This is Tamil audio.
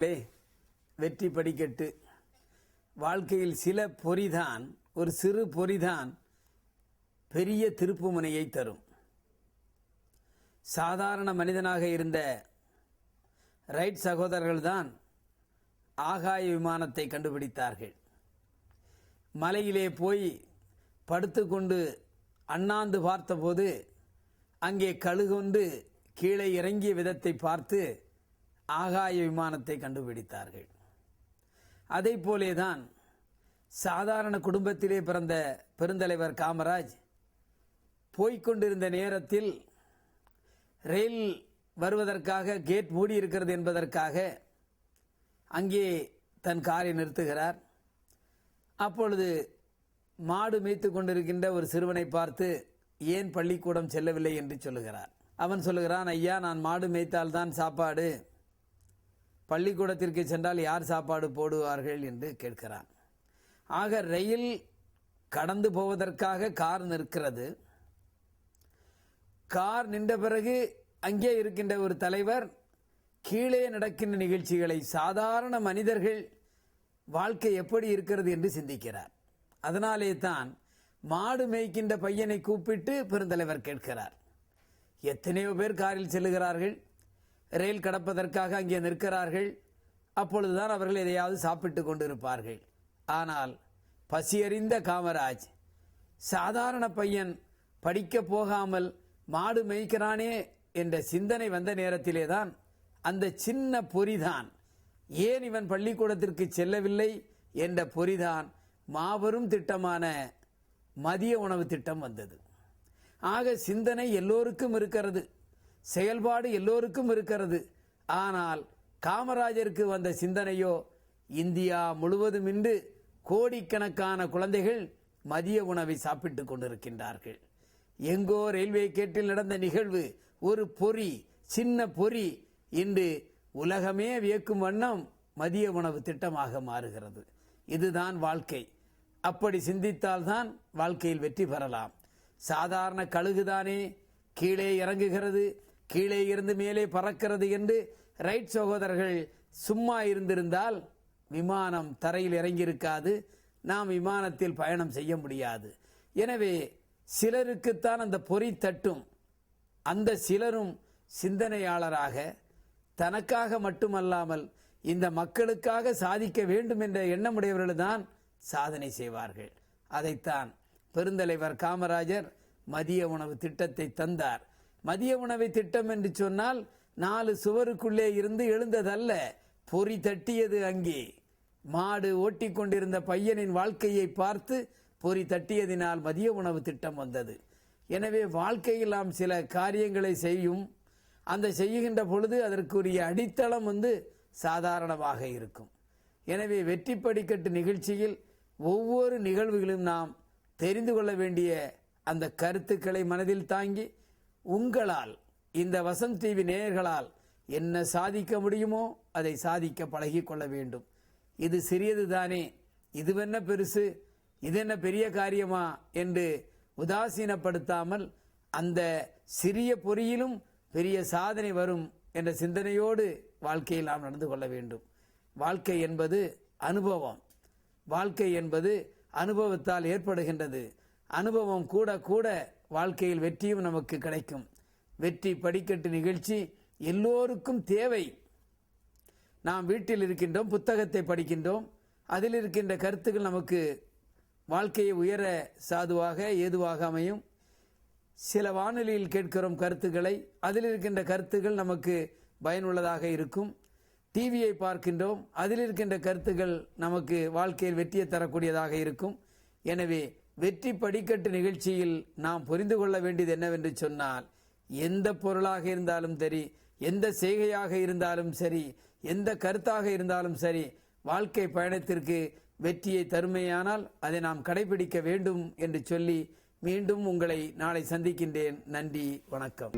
வெற்றி படிக்கட்டு. வாழ்க்கையில் சில பொறிதான், ஒரு சிறு பொறிதான் பெரிய திருப்புமுனையை தரும். சாதாரண மனிதனாக இருந்த ரைட் சகோதரர்கள்தான் ஆகாய விமானத்தை கண்டுபிடித்தார்கள். மலையிலே போய் படுத்துக்கொண்டு அண்ணாந்து பார்த்தபோது அங்கே கழுகொண்டு கீழே இறங்கிய விதத்தை பார்த்து ஆகாய விமானத்தை கண்டுபிடித்தார்கள். அதை போலேதான் சாதாரண குடும்பத்திலே பிறந்த பெருந்தலைவர் காமராஜ் போய்கொண்டிருந்த நேரத்தில் ரயில் வருவதற்காக கேட் மூடி இருக்கிறது என்பதற்காக அங்கே தன் காரை நிறுத்துகிறார். அப்பொழுது மாடு மேய்த்து கொண்டிருக்கின்ற ஒரு சிறுவனை பார்த்து ஏன் பள்ளிக்கூடம் செல்லவில்லை என்று சொல்லுகிறார். அவன் சொல்லுகிறான், ஐயா, நான் மாடு மேய்த்தால்தான் சாப்பாடு, பள்ளிக்கூடத்திற்கு சென்றால் யார் சாப்பாடு போடுவார்கள் என்று கேட்கிறான். ஆக ரயில் கடந்து போவதற்காக கார் நிற்கிறது. கார் நின்ற பிறகு அங்கே இருக்கின்ற ஒரு தலைவர் கீழே நடக்கின்ற நிகழ்ச்சிகளை, சாதாரண மனிதர்கள் வாழ்க்கை எப்படி இருக்கிறது என்று சிந்திக்கிறார். அதனாலே தான் மாடு மேய்க்கின்ற பையனை கூப்பிட்டு பெருந்தலைவர் கேட்கிறார். எத்தனையோ பேர் காரில் செல்லுகிறார்கள், ரயில் கடப்பதற்காக அங்கே நிற்கிறார்கள். அப்பொழுதுதான் அவர்கள் எதையாவது சாப்பிட்டு கொண்டிருப்பார்கள். ஆனால் பசியறிந்த காமராஜ், சாதாரண பையன் படிக்க போகாமல் மாடு மேய்க்கிறானே என்ற சிந்தனை வந்த நேரத்திலே தான் அந்த சின்ன பொறிதான், ஏன் இவன் பள்ளிக்கூடத்திற்கு செல்லவில்லை என்ற பொறிதான் மாபெரும் திட்டமான மதிய உணவு திட்டம் வந்தது. ஆக சிந்தனை எல்லோருக்கும் இருக்கிறது, செயல்பாடு எல்லோருக்கும் இருக்கிறது. ஆனால் காமராஜருக்கு வந்த சிந்தனையோ இந்தியா முழுவதும் இன்று கோடிக்கணக்கான குழந்தைகள் மதிய உணவை சாப்பிட்டுக் கொண்டிருக்கின்றார்கள். எங்கோ ரயில்வே கேட்டில் நடந்த நிகழ்வு, ஒரு பொறி, சின்ன பொறி இன்று உலகமே வியக்கும் வண்ணம் மதிய உணவு திட்டமாக மாறுகிறது. இதுதான் வாழ்க்கை. அப்படி சிந்தித்தால்தான் வாழ்க்கையில் வெற்றி பெறலாம். சாதாரண கழுகுதானே கீழே இறங்குகிறது, கீழே இருந்து மேலே பறக்கிறது என்று ரைட் சகோதரர்கள் சும்மா இருந்திருந்தால் விமானம் தரையில் இறங்கியிருக்காது, நாம் விமானத்தில் பயணம் செய்ய முடியாது. எனவே சிலருக்குத்தான் அந்த பொறி தட்டும். அந்த சிலரும் சிந்தனையாளராக தனக்காக மட்டுமல்லாமல் இந்த மக்களுக்காக சாதிக்க வேண்டும் என்ற எண்ணமுடையவர்கள் தான் சாதனை செய்வார்கள். அதைத்தான் பெருந்தலைவர் காமராஜர் மதிய உணவு திட்டத்தை தந்தார். மதிய உணவை திட்டம் என்று சொன்னால் 4 சுவருக்குள்ளே இருந்து எழுந்ததல்ல, பொறி தட்டியது. அங்கே மாடு ஓட்டிக்கொண்டிருந்த பையனின் வாழ்க்கையை பார்த்து பொறி தட்டியதினால் மதிய உணவு திட்டம் வந்தது. எனவே வாழ்க்கையில் நாம் சில காரியங்களை செய்யும், அந்த செய்கின்ற பொழுது அதற்குரிய அடித்தளம் சாதாரணமாக இருக்கும். எனவே வெற்றி படிக்கட்டு நிகழ்ச்சியில் ஒவ்வொரு நிகழ்வுகளும் நாம் தெரிந்து கொள்ள வேண்டிய அந்த கருத்துக்களை மனதில் தாங்கி உங்களால், இந்த வசந்த் டிவி நேயர்களால் என்ன சாதிக்க முடியுமோ அதை சாதிக்க பழகி கொள்ள வேண்டும். இது சிறியது தானே, இதுவென்ன பெருசு, இதென்ன பெரிய காரியமா என்று உதாசீனப்படுத்தாமல் அந்த சிறிய பொறியிலும் பெரிய சாதனை வரும் என்ற சிந்தனையோடு வாழ்க்கையில் நாம் நடந்து கொள்ள வேண்டும். வாழ்க்கை என்பது அனுபவம். வாழ்க்கை என்பது அனுபவத்தால் ஏற்படுகின்றது. அனுபவம் கூட கூட வாழ்க்கையில் வெற்றியும் நமக்கு கிடைக்கும். வெற்றி படிக்கட்டு நிகழ்ச்சி எல்லோருக்கும் தேவை. நாம் வீட்டில் இருக்கின்றோம், புத்தகத்தை படிக்கின்றோம், அதில் இருக்கின்ற கருத்துக்கள் நமக்கு வாழ்க்கையை உயர சாதுவாக ஏதுவாக அமையும். சில வானொலியில் கேட்கிறோம் கருத்துக்களை, அதில் இருக்கின்ற கருத்துக்கள் நமக்கு பயனுள்ளதாக இருக்கும். டிவியை பார்க்கின்றோம், அதில் இருக்கின்ற கருத்துக்கள் நமக்கு வாழ்க்கையில் வெற்றியை தரக்கூடியதாக இருக்கும். எனவே வெற்றி படிக்கட்டு நிகழ்ச்சியில் நாம் புரிந்து கொள்ள வேண்டியது என்னவென்று சொன்னால், எந்த பொருளாக இருந்தாலும் சரி, எந்த செய்கையாக இருந்தாலும் சரி, எந்த கருத்தாக இருந்தாலும் சரி, வாழ்க்கை பயணத்திற்கு வெற்றியை தருமையானால் அதை நாம் கடைபிடிக்க வேண்டும் என்று சொல்லி மீண்டும் உங்களை நாளை சந்திக்கின்றேன். நன்றி, வணக்கம்.